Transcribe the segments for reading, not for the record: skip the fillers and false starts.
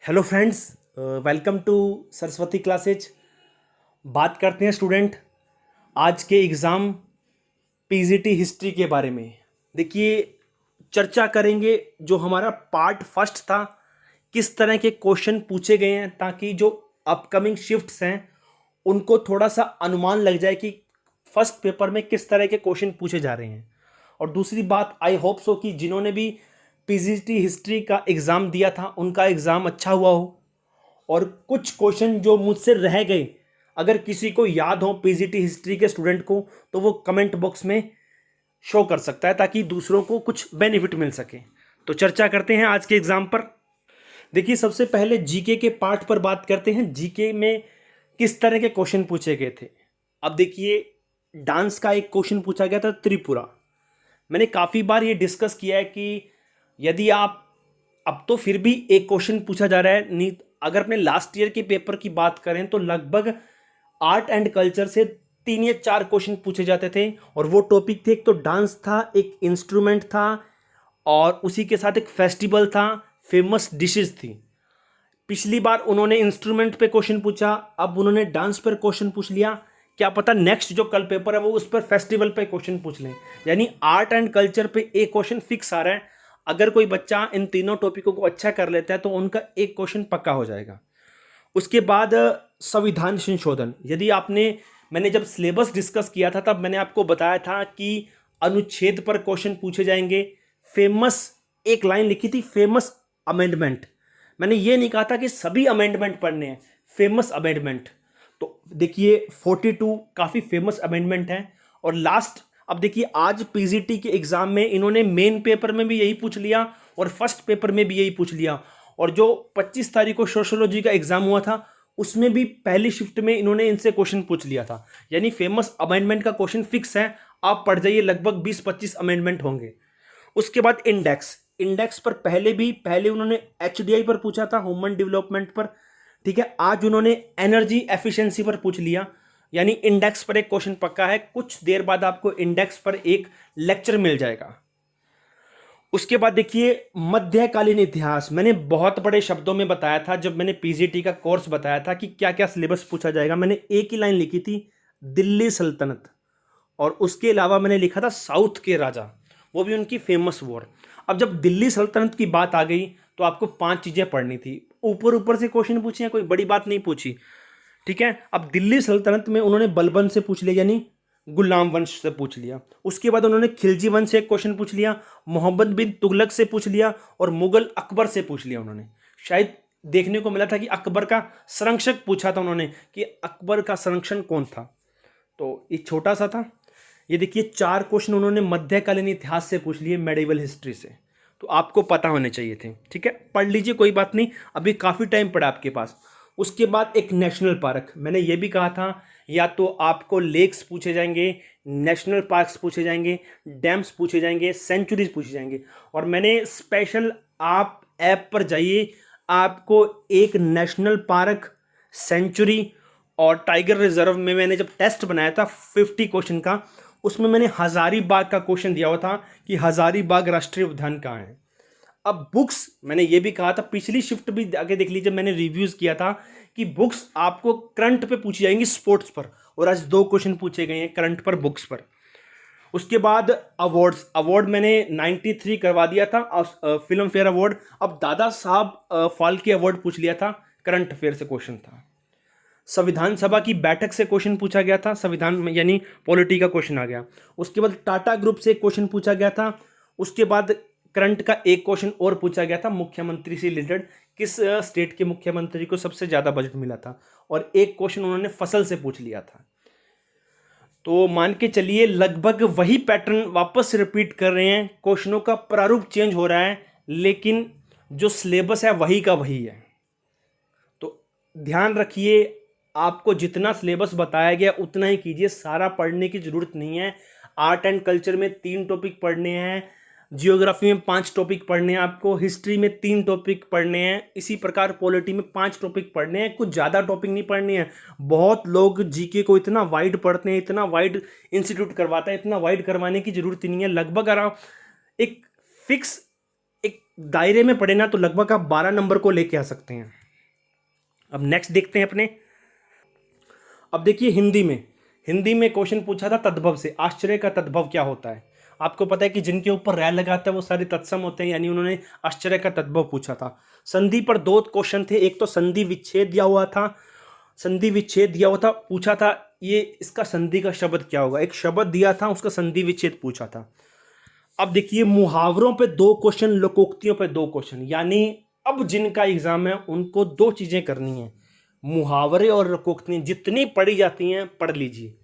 Hello friends, welcome to Saraswati classes. बात करते हैं स्टूडेंट आज के एग्ज़ाम पीजीटी हिस्ट्री के बारे में। देखिए, चर्चा करेंगे जो हमारा पार्ट फर्स्ट था, किस तरह के क्वेश्चन पूछे गए हैं, ताकि जो अपकमिंग शिफ्ट्स हैं उनको थोड़ा सा अनुमान लग जाए कि फर्स्ट पेपर में किस तरह के क्वेश्चन पूछे जा रहे हैं। और दूसरी बात, आई होप सो कि जिन्होंने भी पीजीटी हिस्ट्री का एग्ज़ाम दिया था उनका एग्ज़ाम अच्छा हुआ हो। और कुछ क्वेश्चन जो मुझसे रह गए, अगर किसी को याद हो पीजीटी हिस्ट्री के स्टूडेंट को, तो वो कमेंट बॉक्स में शो कर सकता है ताकि दूसरों को कुछ बेनिफिट मिल सके। तो चर्चा करते हैं आज के एग्जाम पर। देखिए, सबसे पहले जीके के पार्ट पर बात करते हैं। जीके में किस तरह के क्वेश्चन पूछे गए थे। अब देखिए, डांस का एक क्वेश्चन पूछा गया था, त्रिपुरा। मैंने काफ़ी बार ये डिस्कस किया है कि यदि आप, अब तो फिर भी एक क्वेश्चन पूछा जा रहा है, नहीं अगर अपने लास्ट ईयर के पेपर की बात करें तो लगभग आर्ट एंड कल्चर से 3 या 4 क्वेश्चन पूछे जाते थे। और वो टॉपिक थे, एक तो डांस था, एक इंस्ट्रूमेंट था, और उसी के साथ एक फेस्टिवल था, फेमस डिशेज थी। पिछली बार उन्होंने इंस्ट्रूमेंट पे क्वेश्चन पूछा, अब उन्होंने डांस पर क्वेश्चन पूछ लिया। क्या पता नेक्स्ट जो कल पेपर है वो उस पर फेस्टिवल पे क्वेश्चन पूछ लें। यानी आर्ट एंड कल्चर पे एक क्वेश्चन फिक्स आ रहा है। अगर कोई बच्चा इन तीनों टॉपिकों को अच्छा कर लेता है तो उनका एक क्वेश्चन पक्का हो जाएगा। उसके बाद संविधान संशोधन। यदि आपने, मैंने जब सिलेबस डिस्कस किया था तब मैंने आपको बताया था कि अनुच्छेद पर क्वेश्चन पूछे जाएंगे। फेमस, एक लाइन लिखी थी, फेमस अमेंडमेंट। मैंने ये नहीं कहा था कि सभी अमेंडमेंट पढ़ने हैं, फेमस अमेंडमेंट। तो देखिए 42 काफ़ी फेमस अमेंडमेंट है। और लास्ट, अब देखिए आज पीजीटी के एग्जाम में इन्होंने मेन पेपर में भी यही पूछ लिया और फर्स्ट पेपर में भी यही पूछ लिया। और जो 25 तारीख को सोशियोलॉजी का एग्जाम हुआ था उसमें भी पहली शिफ्ट में इन्होंने इनसे क्वेश्चन पूछ लिया था। यानी फेमस अमेंडमेंट का क्वेश्चन फिक्स है, आप पढ़ जाइए, लगभग 20-25 अमेंडमेंट होंगे। उसके बाद इंडेक्स। इंडेक्स पर पहले उन्होंने एचडीआई पर पूछा था, ह्यूमन डेवलपमेंट पर। ठीक है, आज उन्होंने एनर्जी एफिशिएंसी पर पूछ लिया। यानी इंडेक्स पर एक क्वेश्चन पक्का है। कुछ देर बाद आपको इंडेक्स पर एक लेक्चर मिल जाएगा। उसके बाद देखिए, मध्यकालीन इतिहास। मैंने बहुत बड़े शब्दों में बताया था जब मैंने पीजीटी का कोर्स बताया था कि क्या क्या सिलेबस पूछा जाएगा। मैंने एक ही लाइन लिखी थी, दिल्ली सल्तनत। और उसके अलावा मैंने लिखा था साउथ के राजा, वो भी उनकी फेमस वॉर। अब जब दिल्ली सल्तनत की बात आ गई तो आपको 5 चीज़ें पढ़नी थी। ऊपर ऊपर से क्वेश्चन पूछे हैं, कोई बड़ी बात नहीं पूछी। ठीक है, अब दिल्ली सल्तनत में उन्होंने बलबन से पूछ लिया, यानी गुलाम वंश से पूछ लिया। उसके बाद उन्होंने खिलजी वंश से एक क्वेश्चन पूछ लिया, मोहम्मद बिन तुगलक से पूछ लिया, और मुगल अकबर से पूछ लिया। उन्होंने शायद देखने को मिला था कि अकबर का संरक्षक पूछा था उन्होंने, कि अकबर का संरक्षण कौन था। तो ये छोटा सा था। ये देखिए 4 क्वेश्चन उन्होंने मध्यकालीन इतिहास से पूछ लिए, मेडिवल हिस्ट्री से। तो आपको पता होने चाहिए थे। ठीक है, पढ़ लीजिए, कोई बात नहीं, अभी काफ़ी टाइम पड़ा आपके पास। उसके बाद एक नेशनल पार्क। मैंने ये भी कहा था, या तो आपको लेक्स पूछे जाएंगे, नेशनल पार्क्स पूछे जाएंगे, डैम्स पूछे जाएंगे, सेंचुरीज पूछे जाएंगे। और मैंने स्पेशल, आप ऐप पर जाइए, आपको एक नेशनल पार्क, सेंचुरी और टाइगर रिजर्व में मैंने जब टेस्ट बनाया था 50 क्वेश्चन का, उसमें मैंने हजारीबाग का क्वेश्चन दिया हुआ था कि हजारीबाग राष्ट्रीय उद्यान कहाँ है। अब बुक्स, मैंने ये भी कहा था, पिछली शिफ्ट भी आगे देख लीजिए, मैंने रिव्यूज किया था कि बुक्स आपको करंट पे पूछी जाएंगी, स्पोर्ट्स पर। और आज 2 क्वेश्चन पूछे गए हैं करंट पर, बुक्स पर। उसके बाद अवार्ड मैंने 93 करवा दिया था, फिल्म फेयर अवार्ड। अब दादा साहब फाल्के अवार्ड पूछ लिया था, करंट अफेयर से क्वेश्चन था। संविधान सभा की बैठक से क्वेश्चन पूछा गया था, संविधान में यानी पॉलिटी का क्वेश्चन आ गया। उसके बाद टाटा ग्रुप से क्वेश्चन पूछा गया था। उसके बाद करंट का एक क्वेश्चन और पूछा गया था, मुख्यमंत्री से रिलेटेड, किस स्टेट के मुख्यमंत्री को सबसे ज्यादा बजट मिला था। और एक क्वेश्चन उन्होंने फसल से पूछ लिया था। तो मान के चलिए लगभग वही पैटर्न वापस रिपीट कर रहे हैं, क्वेश्चनों का प्रारूप चेंज हो रहा है, लेकिन जो सिलेबस है वही का वही है। तो ध्यान रखिए, आपको जितना सिलेबस बताया गया उतना ही कीजिए, सारा पढ़ने की जरूरत नहीं है। आर्ट एंड कल्चर में 3 टॉपिक पढ़ने हैं, जियोग्राफी में 5 टॉपिक पढ़ने हैं, आपको हिस्ट्री में 3 टॉपिक पढ़ने हैं, इसी प्रकार पॉलिटी में 5 टॉपिक पढ़ने हैं, कुछ ज़्यादा टॉपिक नहीं पढ़ने हैं। बहुत लोग जीके को इतना वाइड पढ़ते हैं, इतना वाइड इंस्टीट्यूट करवाता है, इतना वाइड करवाने की जरूरत ही नहीं है। लगभग अगर आप एक फिक्स एक दायरे में पढ़े ना तो लगभग आप 12 नंबर को लेके आ सकते हैं। अब नेक्स्ट देखते हैं अपने। अब देखिए हिंदी में क्वेश्चन पूछा था तद्भव से, आश्चर्य का तद्भव क्या होता है। आपको पता है कि जिनके ऊपर रैल लगाता है वो सारे तत्सम होते हैं, यानी उन्होंने आश्चर्य का तद्भव पूछा था। संधि पर दो क्वेश्चन थे, एक तो संधि विच्छेद दिया हुआ था, पूछा था ये इसका संधि का शब्द क्या होगा, एक शब्द दिया था उसका संधि विच्छेद पूछा था। अब देखिए मुहावरों पे 2 क्वेश्चन, लोकोक्तियों पे 2 क्वेश्चन, यानी अब जिनका एग्जाम है उनको 2 चीजें करनी है, मुहावरे और लोकोक्तियां जितनी पढ़ी जाती हैं पढ़ लीजिए।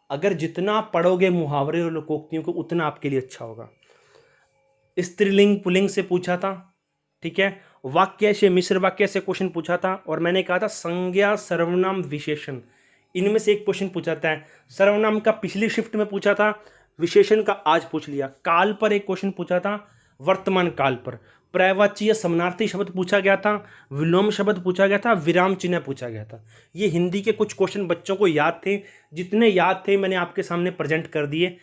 अगर जितना पढ़ोगे मुहावरे और लोकोक्तियों को उतना आपके लिए अच्छा होगा। स्त्रीलिंग पुल्लिंग से पूछा था, ठीक है। वाक्य से, मिश्र वाक्य से क्वेश्चन पूछा था, और मैंने कहा था संज्ञा सर्वनाम विशेषण, इनमें से एक क्वेश्चन पूछा था। सर्वनाम का पिछली शिफ्ट में पूछा था, विशेषण का आज पूछ लिया। काल पर एक क्वेश्चन पूछा था, वर्तमान काल पर। पर्यायवाची या समानार्थी शब्द पूछा गया था, विलोम शब्द पूछा गया था, विराम चिन्ह पूछा गया था। ये हिंदी के कुछ क्वेश्चन बच्चों को याद थे, जितने याद थे मैंने आपके सामने प्रेजेंट कर दिए।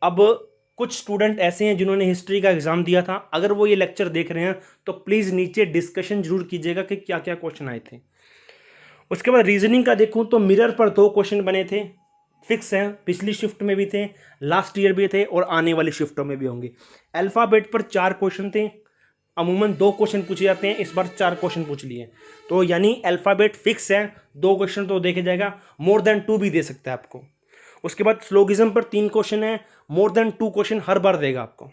अब कुछ स्टूडेंट ऐसे हैं जिन्होंने हिस्ट्री का एग्जाम दिया था, अगर वो ये लेक्चर देख रहे हैं तो प्लीज़ नीचे डिस्कशन जरूर कीजिएगा कि क्या क्या क्वेश्चन आए थे। उसके बाद रीजनिंग का देखूं तो मिरर पर 2 क्वेश्चन बने थे, फिक्स हैं, पिछली शिफ्ट में भी थे, लास्ट ईयर भी थे और आने वाली शिफ्टों में भी होंगे। अल्फ़ाबेट पर 4 क्वेश्चन थे, अमूमन 2 क्वेश्चन पूछे जाते हैं, इस बार 4 क्वेश्चन पूछ लिए, तो यानी अल्फ़ाबेट फिक्स है, 2 क्वेश्चन तो देखे जाएगा, मोर देन 2 भी दे सकता है आपको। उसके बाद स्लोगिज्म पर 3 क्वेश्चन है, मोर देन 2 क्वेश्चन हर बार देगा आपको।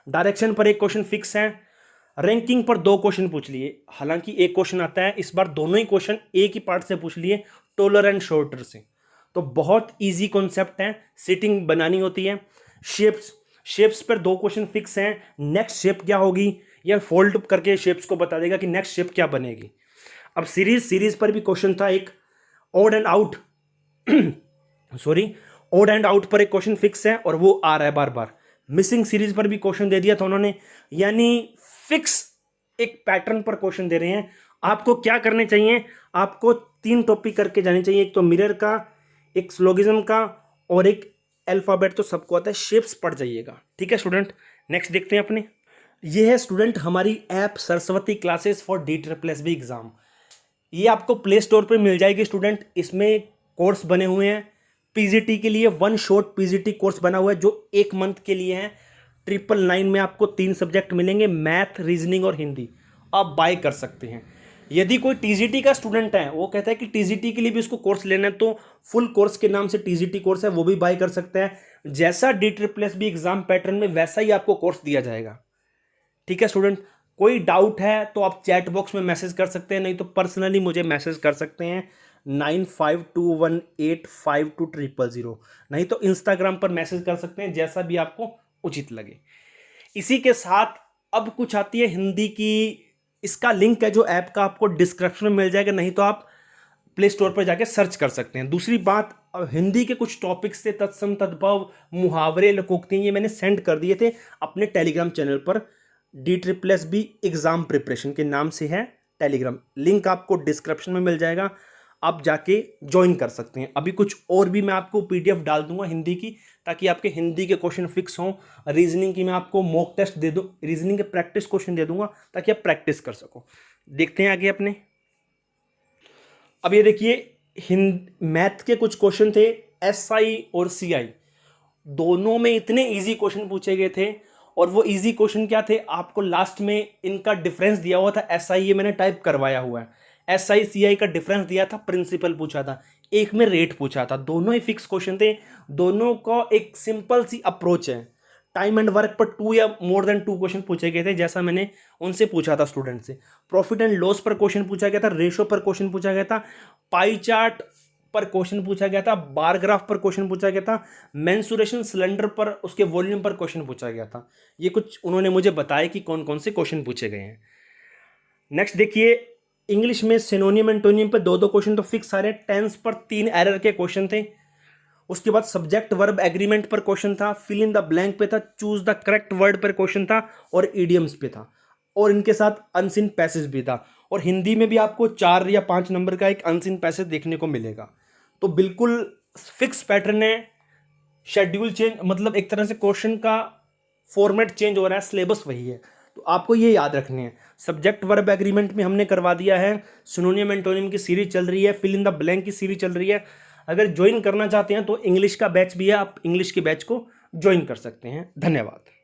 डायरेक्शन पर 1 क्वेश्चन फिक्स है। रैंकिंग पर 2 क्वेश्चन पूछ लिए, हालांकि एक क्वेश्चन आता है, इस बार दोनों ही क्वेश्चन एक ही पार्ट से पूछ लिए, टोलर एंड शॉर्टर से, तो बहुत इजी कॉन्सेप्ट है, सीटिंग बनानी होती है। शेप्स पर 2 क्वेश्चन फिक्स हैं, नेक्स्ट शेप क्या होगी, या फोल्ड करके शेप्स को बता देगा कि नेक्स्ट शेप क्या बनेगी। अब सीरीज पर भी क्वेश्चन था एक, odd and out odd and out पर एक क्वेश्चन फिक्स है और वो आ रहा है बार बार। मिसिंग सीरीज पर भी क्वेश्चन दे दिया था उन्होंने, यानी फिक्स एक पैटर्न पर क्वेश्चन दे रहे हैं। आपको क्या करने चाहिए, आपको 3 टॉपिक करके जाने चाहिए, एक तो मिरर का, एक स्लोगिज्म का और एक अल्फाबेट, तो सबको आता है, शेप्स पढ़ जाइएगा, ठीक है स्टूडेंट। नेक्स्ट देखते हैं अपने। ये है स्टूडेंट हमारी app Saraswati classes for DSSB exam. ये आपको प्ले स्टोर पर मिल जाएगी स्टूडेंट। इसमें कोर्स बने हुए हैं पीजीटी के लिए, 1 शॉट पीजीटी कोर्स बना हुआ है जो 1 मंथ के लिए है। 999 में आपको 3 सब्जेक्ट मिलेंगे, मैथ, रीजनिंग और हिंदी। आप बाय कर सकते हैं। यदि कोई टीजीटी का स्टूडेंट है, वो कहता है कि टीजीटी के लिए भी उसको कोर्स लेना है, तो फुल कोर्स के नाम से टीजीटी कोर्स है, वो भी बाय कर सकते हैं। जैसा DSSB एग्जाम पैटर्न में वैसा ही आपको कोर्स दिया जाएगा, ठीक है स्टूडेंट। कोई डाउट है तो आप चैट बॉक्स में मैसेज कर सकते हैं, नहीं तो पर्सनली मुझे मैसेज कर सकते हैं 9521852000, नहीं तो इंस्टाग्राम पर मैसेज कर सकते हैं, जैसा भी आपको उचित लगे। इसी के साथ अब कुछ आती है हिंदी की, इसका लिंक है जो ऐप का, आपको डिस्क्रिप्शन में मिल जाएगा, नहीं तो आप प्ले स्टोर पर जाके सर्च कर सकते हैं। दूसरी बात, हिंदी के कुछ टॉपिक्स थे, तत्सम, तद्भव, मुहावरे, लोकोक्तियां, ये मैंने सेंड कर दिए थे अपने टेलीग्राम चैनल पर। DSSB एग्जाम प्रिपरेशन के नाम से है टेलीग्राम, लिंक आपको डिस्क्रिप्शन में मिल जाएगा, आप जाके ज्वाइन कर सकते हैं। अभी कुछ और भी मैं आपको PDF डाल दूंगा हिंदी की, ताकि आपके हिंदी के क्वेश्चन फिक्स हों। रीजनिंग की मैं आपको मॉक टेस्ट दे दूँ, रीजनिंग के प्रैक्टिस क्वेश्चन दे दूंगा ताकि आप प्रैक्टिस कर सको। देखते हैं आगे अपने। अब ये देखिए मैथ के कुछ क्वेश्चन थे, SI और CI दोनों में इतने इजी क्वेश्चन पूछे गए थे, और वो इजी क्वेश्चन क्या थे, आपको लास्ट में इनका डिफरेंस दिया हुआ था। SI ये मैंने टाइप करवाया हुआ है, SI CI का डिफरेंस दिया था, प्रिंसिपल पूछा था, एक में रेट पूछा था, दोनों ही फिक्स क्वेश्चन थे। दोनों का एक सिंपल सी अप्रोच है, टाइम एंड वर्क पर 2 या मोर देन 2 क्वेश्चन पूछे गए थे, जैसा मैंने उनसे पूछा था स्टूडेंट से। प्रॉफिट एंड लॉस पर क्वेश्चन पूछा गया था, रेशो पर क्वेश्चन पूछा गया था, पाई चार्ट पर क्वेश्चन पूछा गया था, बार ग्राफ पर क्वेश्चन पूछा गया था, मेंसुरेशन सिलेंडर पर उसके वॉल्यूम पर क्वेश्चन पूछा गया था। ये कुछ उन्होंने मुझे बताया कि कौन कौन से क्वेश्चन पूछे गए हैं। नेक्स्ट देखिए, इंग्लिश में सिनोनिम एंटोनियम पर 2 क्वेश्चन तो फिक्स आ रहे हैं। टेंस पर 3 एरर के क्वेश्चन थे। उसके बाद सब्जेक्ट वर्ब एग्रीमेंट पर क्वेश्चन था, फिल इन द ब्लैंक पे था, चूज द करेक्ट वर्ड पर क्वेश्चन था, और इडियम्स पे था, और इनके साथ अनसीन पैसेज भी था। और हिंदी में भी आपको 4 या 5 नंबर का एक अनसीन पैसेज देखने को मिलेगा। तो बिल्कुल फिक्स पैटर्न है, शेड्यूल चेंज, मतलब एक तरह से क्वेश्चन का फॉर्मेट चेंज हो रहा है, सिलेबस वही है। तो आपको ये याद रखने हैं। सब्जेक्ट वर्ब एग्रीमेंट में हमने करवा दिया है, सिनोनिम एंटोनिम की सीरीज चल रही है, फिल इन द ब्लैंक की सीरीज चल रही है। अगर ज्वाइन करना चाहते हैं तो इंग्लिश का बैच भी है, आप इंग्लिश के बैच को ज्वाइन कर सकते हैं। धन्यवाद।